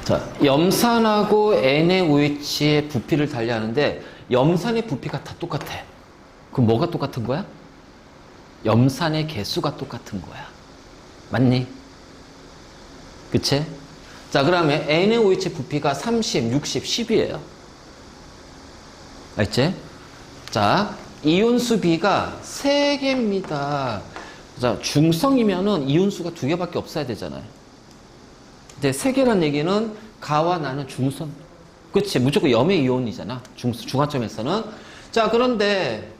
자, 염산하고 NaOH의 부피를 달리하는데 염산의 부피가 다 똑같아. 그럼 뭐가 똑같은 거야? 염산의 개수가 똑같은 거야. 맞니? 그치? 자, 그러면 NaOH 부피가 30, 60, 10이에요. 알지? 자, 이온수 비가 3개입니다. 자, 중성이면은 이온수가 2개밖에 없어야 되잖아요. 근데 3개란 얘기는 가와 나는 중성. 그치? 무조건 염의 이온이잖아. 중화점에서는. 자, 그런데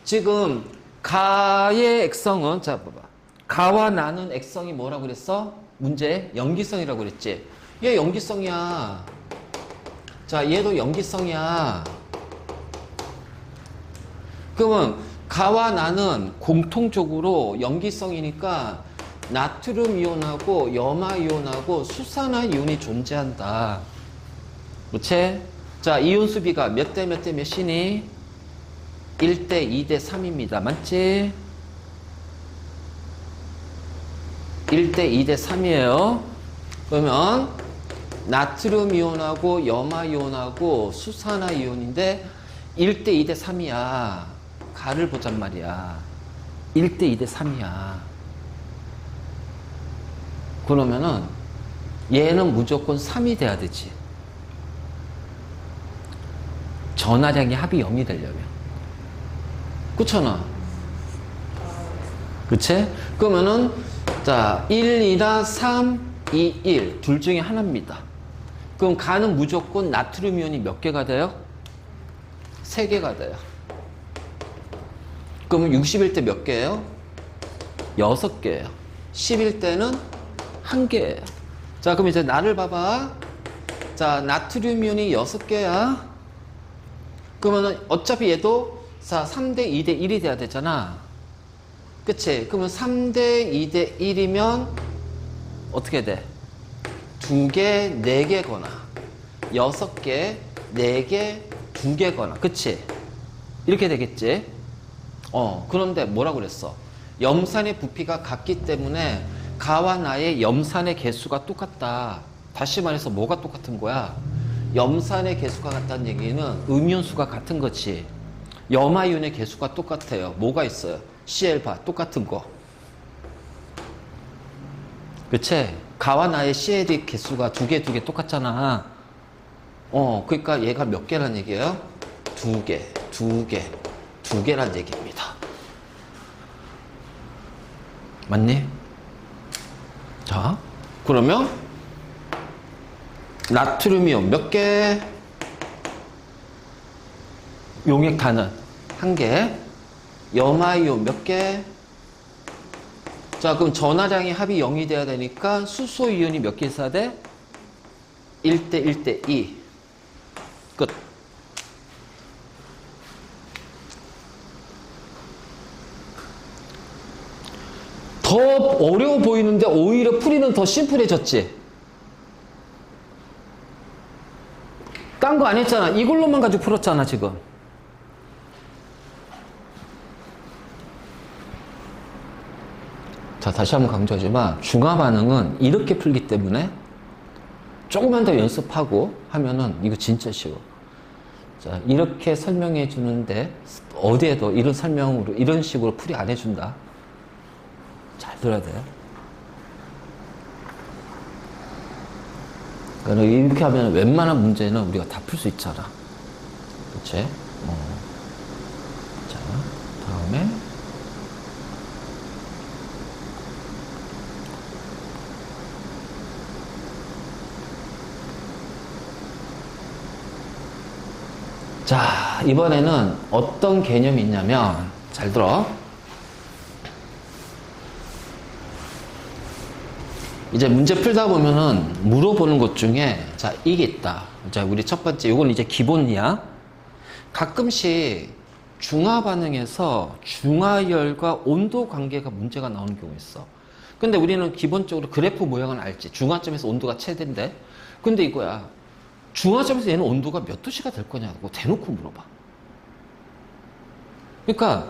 지금 가의 액성은, 자, 봐봐. 가와 나는 액성이 뭐라고 그랬어? 문제에 염기성이라고 그랬지? 얘 염기성이야. 자, 얘도 염기성이야. 그러면 가와 나는 공통적으로 염기성이니까 나트륨 이온하고 염화 이온하고 수산화 이온이 존재한다. 그렇지? 자, 이온 수비가 몇 대 몇 대 몇이니? 1대 2대 3입니다. 맞지? 1대 2대 3이에요. 그러면 나트륨 이온하고 염화 이온하고 수산화 이온인데 1대 2대 3이야. 가를 보잔 말이야. 1대 2대 3이야. 그러면은 얘는 무조건 3이 돼야 되지. 전하량이 합이 0이 되려면. 그렇잖아. 그치? 그러면은 자 1, 2나 3, 2, 1 둘 중에 하나입니다. 그럼 가는 무조건 나트륨 이온이 몇 개가 돼요? 3개가 돼요. 그러면 60일 때 몇 개예요? 6개예요. 10일 때는 1개예요. 자, 그럼 이제 나를 봐봐. 자, 나트륨 이온이 6개야. 그러면 어차피 얘도 자, 3대 2대 1이 돼야 되잖아. 그치? 그러면 3대 2대 1이면 어떻게 돼? 2개, 4개거나 6개, 4개, 2개거나 그치? 이렇게 되겠지? 그런데 뭐라고 그랬어? 염산의 부피가 같기 때문에 가와 나의 염산의 개수가 똑같다. 다시 말해서 뭐가 똑같은 거야? 염산의 개수가 같다는 얘기는 음이온수가 같은 거지. 염화이온의 개수가 똑같아요. 뭐가 있어요? CL 봐. 똑같은 거. 그치? 가와 나의 CL의 개수가 2개 똑같잖아. 그러니까 얘가 몇 개란 얘기예요? 2개란 얘기입니다. 맞니? 자, 그러면 나트륨이온 몇 개? 용액탄은 1개. 염화이온 몇 개? 자, 그럼 전하량이 합이 0이 돼야 되니까 수소이온이 몇 개 있어야 돼? 1대 1대 2. 끝. 더 어려워 보이는데 오히려 풀이는 더 심플해졌지? 딴 거 안 했잖아. 이걸로만 가지고 풀었잖아, 지금. 자, 다시 한번 강조하지만 중화 반응은 이렇게 풀기 때문에 조금만 더 연습하고 하면은 이거 진짜 쉬워. 자, 이렇게 설명해 주는데 어디에도 이런 설명으로 이런 식으로 풀이 안 해준다. 잘 들어야 돼요. 그러니까 이렇게 하면 웬만한 문제는 우리가 다 풀 수 있잖아. 그치? 자, 다음에 자, 이번에는 어떤 개념이 있냐면 잘 들어. 이제 문제 풀다 보면은 물어보는 것 중에 자, 이게 있다. 자, 우리 첫 번째 이건 이제 기본이야. 가끔씩 중화 반응에서 중화열과 온도 관계가 문제가 나오는 경우 있어. 근데 우리는 기본적으로 그래프 모양은 알지. 중화점에서 온도가 최대인데. 근데 이거야. 중화점에서 얘는 온도가 몇 도씨가 될 거냐고 대놓고 물어봐. 그러니까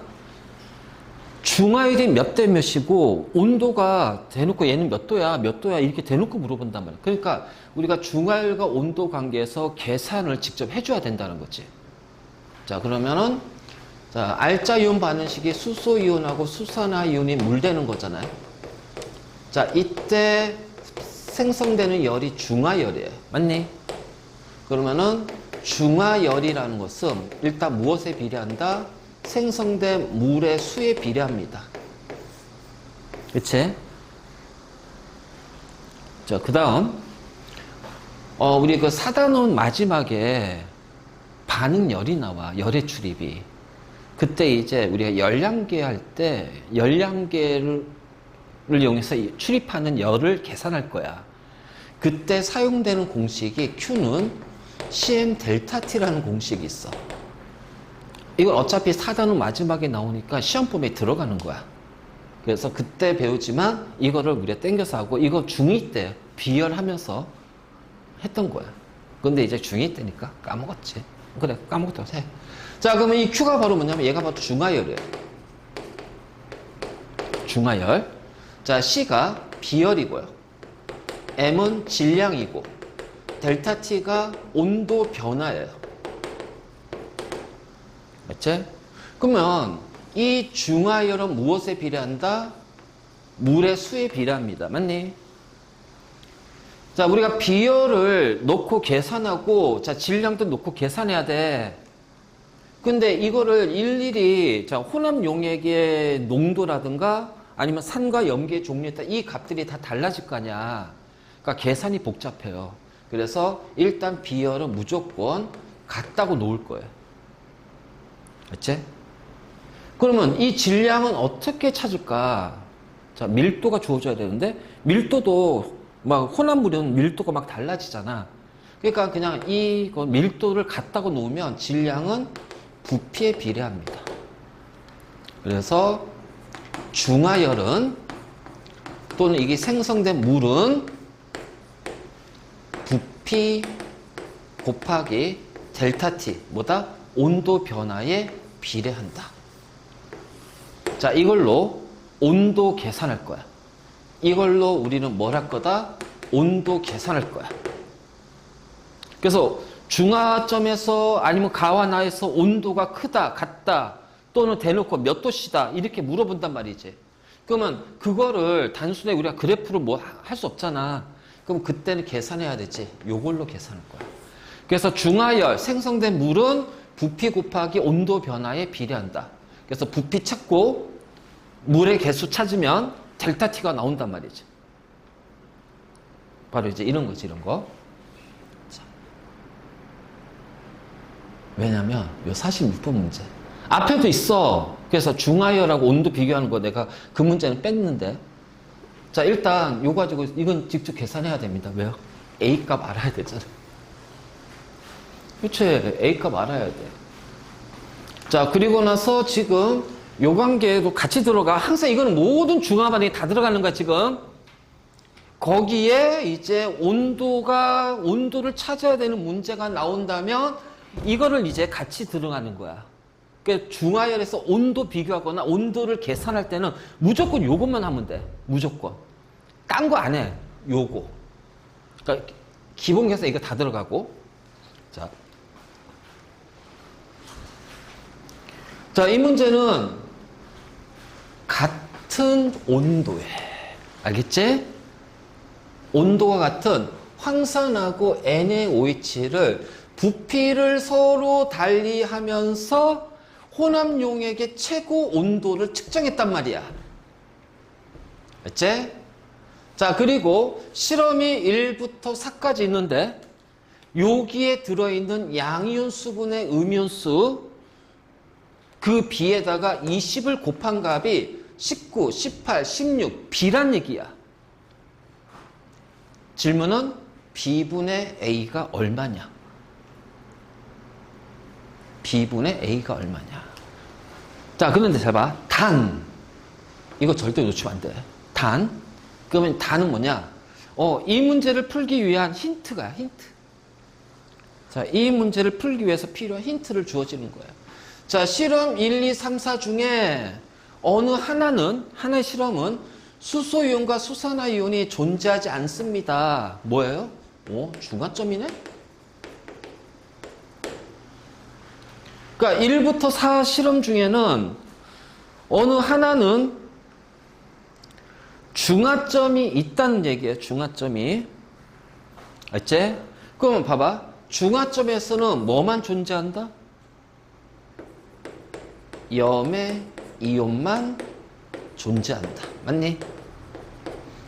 중화율이 몇 대 몇이고 온도가 대놓고 얘는 몇 도야 이렇게 대놓고 물어본단 말이야. 그러니까 우리가 중화율과 온도 관계에서 계산을 직접 해줘야 된다는 거지. 자, 그러면은 자, 알자이온 반응식이 수소이온하고 수산화이온이 물대는 거잖아요. 자, 이때 생성되는 열이 중화열이에요. 맞니? 그러면은 중화열이라는 것은 일단 무엇에 비례한다? 생성된 물의 수에 비례합니다. 그치? 자, 그 다음 우리 그 사단원 마지막에 반응열이 나와. 열의 출입이. 그때 이제 우리가 열량계 할 때 열량계를 이용해서 출입하는 열을 계산할 거야. 그때 사용되는 공식이 Q는 CM 델타 T라는 공식이 있어. 이건 어차피 사단은 마지막에 나오니까 시험범위에 들어가는 거야. 그래서 그때 배우지만 이거를 우리가 땡겨서 하고 이거 중2 때 비열하면서 했던 거야. 근데 이제 중2 때니까 까먹었지. 그래, 까먹었다고 해. 자, 그러면 이 Q가 바로 뭐냐면 얘가 바로 중하열이에요. 중하열. 자, C가 비열이고요. M은 질량이고, 델타 T가 온도 변화예요. 맞지? 그러면 이 중하열은 무엇에 비례한다? 물의 수에 비례합니다. 맞니? 자, 우리가 비열을 놓고 계산하고, 자, 질량도 놓고 계산해야 돼. 근데 이거를 일일이, 자, 혼합 용액의 농도라든가 아니면 산과 염기의 종류에 따라 이 값들이 다 달라질 거 아니야. 그러니까 계산이 복잡해요. 그래서 일단 비열은 무조건 같다고 놓을 거예요. 맞지? 그러면 이 질량은 어떻게 찾을까? 자, 밀도가 주어져야 되는데, 밀도도 막 혼합물은 밀도가 막 달라지잖아. 그러니까 그냥 이 밀도를 같다고 놓으면 질량은 부피에 비례합니다. 그래서 중하열은 또는 이게 생성된 물은 부피 곱하기 델타 T 뭐다? 온도 변화에 비례한다. 자, 이걸로 온도 계산할 거야. 이걸로 우리는 뭘 할 거다? 온도 계산할 거야. 그래서 중하점에서 아니면 가와나에서 온도가 크다, 같다, 또는 대놓고 몇 도씨다 이렇게 물어본단 말이지. 그러면 그거를 단순히 우리가 그래프로 뭐 할 수 없잖아. 그럼 그때는 계산해야 되지. 요걸로 계산할 거야. 그래서 중하열, 생성된 물은 부피 곱하기 온도 변화에 비례한다. 그래서 부피 찾고 물의 개수 찾으면 델타 T가 나온단 말이지. 바로 이제 이런 거지, 이런 거. 자. 왜냐면 요 46번 문제. 앞에도 있어. 그래서 중하열하고 온도 비교하는 거 내가 그 문제는 뺐는데. 자, 일단 요 가지고 이건 직접 계산해야 됩니다. 왜요? A값 알아야 되잖아. 그치? A값 알아야 돼. 자, 그리고 나서 지금 요 관계도 같이 들어가. 항상 이거는 모든 중화 반응이 다 들어가는 거야, 지금. 거기에 이제 온도를 찾아야 되는 문제가 나온다면 이거를 이제 같이 들어가는 거야. 그러니까 중하열에서 온도 비교하거나 온도를 계산할 때는 무조건 요것만 하면 돼. 무조건. 딴 거 안 해. 요거. 그러니까 기본 계산 이거 다 들어가고. 자, 이 문제는 같은 온도에. 알겠지? 온도가 같은 황산하고 NaOH를 부피를 서로 달리하면서 혼합용액의 최고 온도를 측정했단 말이야. 알지? 자, 그리고 실험이 1부터 4까지 있는데 여기에 들어있는 양이온 수분의 음이온수 그 비에다가 20을 곱한 값이 19, 18, 16 B란 얘기야. 질문은 B분의 A가 얼마냐? B분의 A가 얼마냐? 자, 그런데 잘 봐. 단. 이거 절대 놓치면 안 돼. 단. 그러면 단은 뭐냐? 이 문제를 풀기 위한 힌트가 힌트. 자, 이 문제를 풀기 위해서 필요한 힌트를 주어지는 거예요. 자, 실험 1, 2, 3, 4 중에 어느 하나의 실험은 수소이온과 수산화이온이 존재하지 않습니다. 뭐예요? 중화점이네? 그러니까 1부터 4 실험 중에는 어느 하나는 중화점이 있다는 얘기예요. 중화점이. 알지? 그러면 봐봐. 중화점에서는 뭐만 존재한다? 염의 이온만 존재한다. 맞니?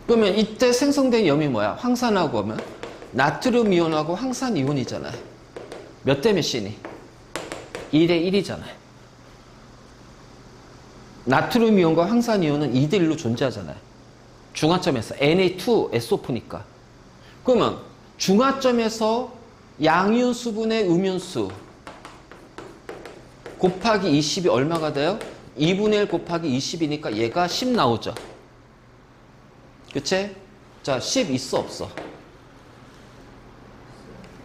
그러면 이때 생성된 염이 뭐야? 황산하고 하면 나트륨 이온하고 황산 이온이잖아요. 몇 대 몇이니? 2대 1이잖아요. 나트륨 이온과 황산 이온은 2대 1로 존재하잖아요. 중화점에서 Na2SO4니까. 그러면 중화점에서 양이온 수분의 음이온수 곱하기 20이 얼마가 돼요? 2분의 1 곱하기 20이니까 얘가 10 나오죠. 그치? 자, 10 있어 없어?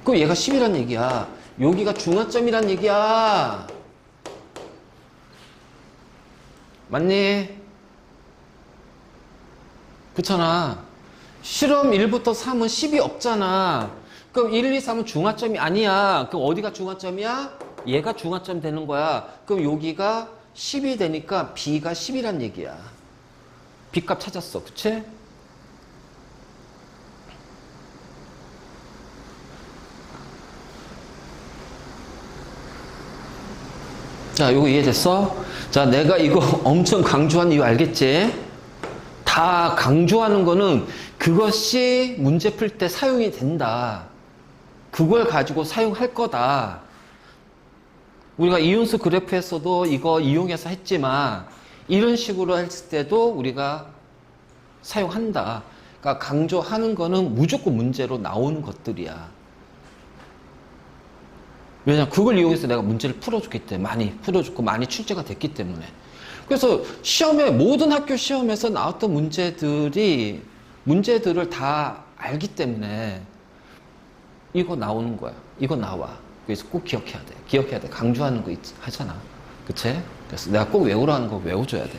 그럼 얘가 10이란 얘기야. 여기가 중화점이란 얘기야. 맞니? 그렇잖아. 실험 1부터 3은 10이 없잖아. 그럼 1, 2, 3은 중화점이 아니야. 그럼 어디가 중화점이야? 얘가 중화점 되는 거야. 그럼 여기가 10이 되니까 B가 10이란 얘기야. B값 찾았어. 그치? 자, 요거 이해됐어? 자, 내가 이거 엄청 강조한 이유 알겠지? 다 강조하는 거는 그것이 문제 풀 때 사용이 된다. 그걸 가지고 사용할 거다. 우리가 이윤수 그래프에서도 이거 이용해서 했지만 이런 식으로 했을 때도 우리가 사용한다. 그러니까 강조하는 거는 무조건 문제로 나오는 것들이야. 왜냐면 그걸 이용해서 내가 문제를 풀어줬기 때문에 많이 풀어줬고 많이 출제가 됐기 때문에. 그래서 시험에 모든 학교 시험에서 나왔던 문제들을 다 알기 때문에 이거 나오는 거야. 이거 나와. 그래서 꼭 기억해야 돼. 기억해야 돼. 강조하는 거 하잖아. 그치? 그래서 내가 꼭 외우라는 거 외워줘야 돼.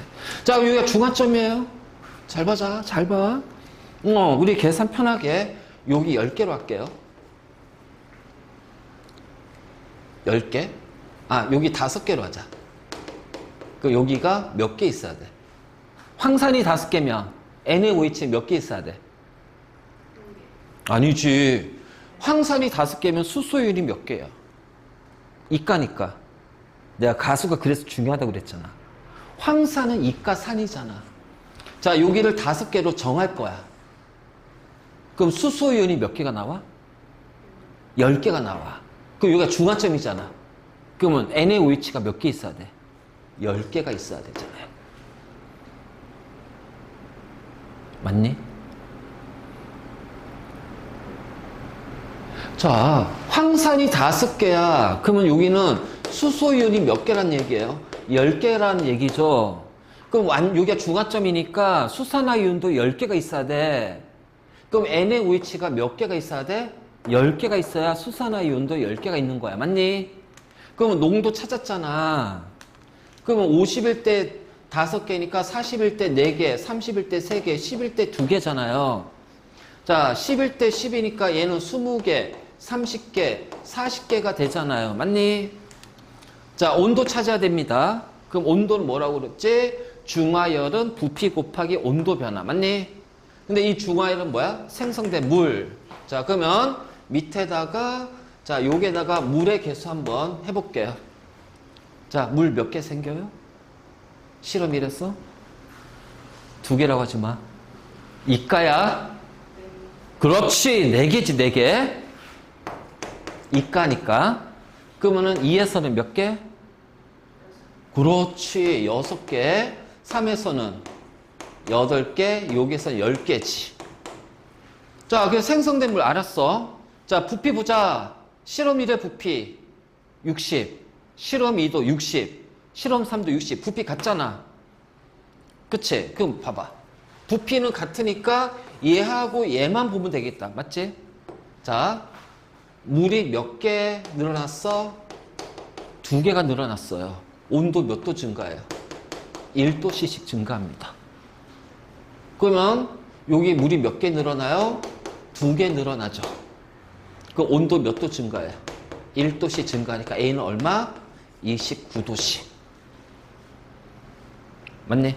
자, 여기가 중화점이에요. 잘 봐자. 잘 봐. 우리 계산 편하게 여기 10개로 할게요. 10개? 아, 여기 5개로 하자. 그 여기가 몇 개 있어야 돼? 황산이 5개면 NaOH 몇 개 있어야 돼? 아니지. 황산이 5개면 수소율이 몇 개야? 이가니까. 내가 가수가 그래서 중요하다고 그랬잖아. 황산은 이가산이잖아. 자, 여기를 5개로 정할 거야. 그럼 수소이온이 몇 개가 나와? 10개가 나와. 그럼 여기가 중화점이잖아. 그러면 NaOH가 몇 개 있어야 돼? 10개가 있어야 되잖아요. 맞니? 자, 황산이 5개야. 그러면 여기는 수소이온이 몇 개란 얘기예요? 10개란 얘기죠. 그럼 여기가 중화점이니까 수산화이온도 10개가 있어야 돼. 그럼 NaOH가 몇 개가 있어야 돼? 10개가 있어야 수산화이온도 10개가 있는 거야. 맞니? 그러면 농도 찾았잖아. 그러면 50일 때 5개니까 40일 때 4개, 30일 때 3개, 10일 때 2개잖아요. 자, 10일 때 10이니까 얘는 20개, 30개, 40개가 되잖아요. 맞니? 자, 온도 찾아야 됩니다. 그럼 온도는 뭐라고 그랬지? 중화열은 부피 곱하기 온도 변화. 맞니? 근데 이 중화열은 뭐야? 생성된 물. 자, 그러면 밑에다가 자, 여기에다가 물의 개수 한번 해볼게요. 자, 물 몇 개 생겨요? 실험 이랬어? 2개라고 하지 마. 이가야? 그렇지. 4개지, 4개. 이가니까. 그러면은 2에서는 몇 개? 그렇지. 6개. 3에서는 8개. 여기에서는 10개지. 자, 그래서 생성된 물 알았어. 자, 부피 보자. 실험 1의 부피 60. 실험 2도 60. 실험 3도 60. 부피 같잖아. 그치? 그럼 봐봐. 부피는 같으니까 얘하고 얘만 보면 되겠다. 맞지? 자, 물이 몇 개 늘어났어? 2개가 늘어났어요. 온도 몇 도 증가해요? 1도씨씩 증가합니다. 그러면 여기 물이 몇 개 늘어나요? 2개 늘어나죠. 그 온도 몇 도 증가해요? 1도씨 증가하니까 A는 얼마? 29도씨. 맞네?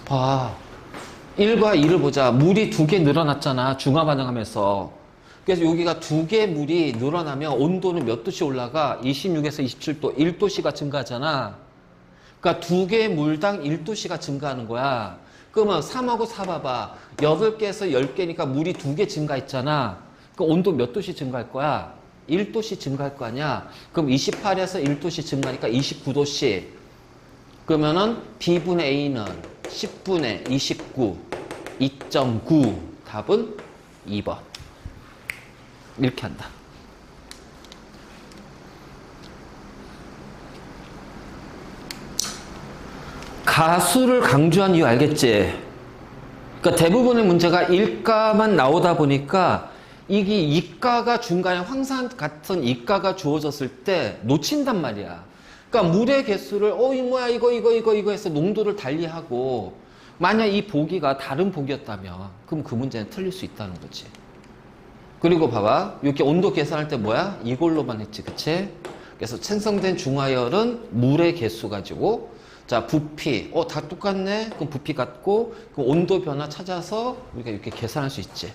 봐. 1과 2를 보자. 물이 2개 늘어났잖아. 중화 반응하면서. 그래서 여기가 2개 물이 늘어나면 온도는 몇 도씨 올라가? 26에서 27도, 1도씨가 증가하잖아. 그러니까 2개 물당 1도씨가 증가하는 거야. 그러면 3하고 4 봐봐. 8개에서 10개니까 물이 2개 증가했잖아. 그 온도 몇 도씨 증가할 거야? 1도씨 증가할 거 아니야? 그럼 28에서 1도씨 증가하니까 29도씨. 그러면은 B분의 A는 10분의 29, 2.9. 답은 2번. 이렇게 한다. 가수를 강조한 이유 알겠지? 그러니까 대부분의 문제가 일가만 나오다 보니까 이게 이가가 중간에 황산 같은 이가가 주어졌을 때 놓친단 말이야. 그러니까 물의 개수를 이 뭐야 이거 해서 농도를 달리하고 만약 이 보기가 다른 보기였다면 그럼 그 문제는 틀릴 수 있다는 거지. 그리고 봐봐 이렇게 온도 계산할 때 뭐야? 이걸로만 했지 그치? 그래서 생성된 중화열은 물의 개수 가지고 자 부피 다 똑같네? 그럼 부피 같고 그럼 온도 변화 찾아서 우리가 이렇게 계산할 수 있지.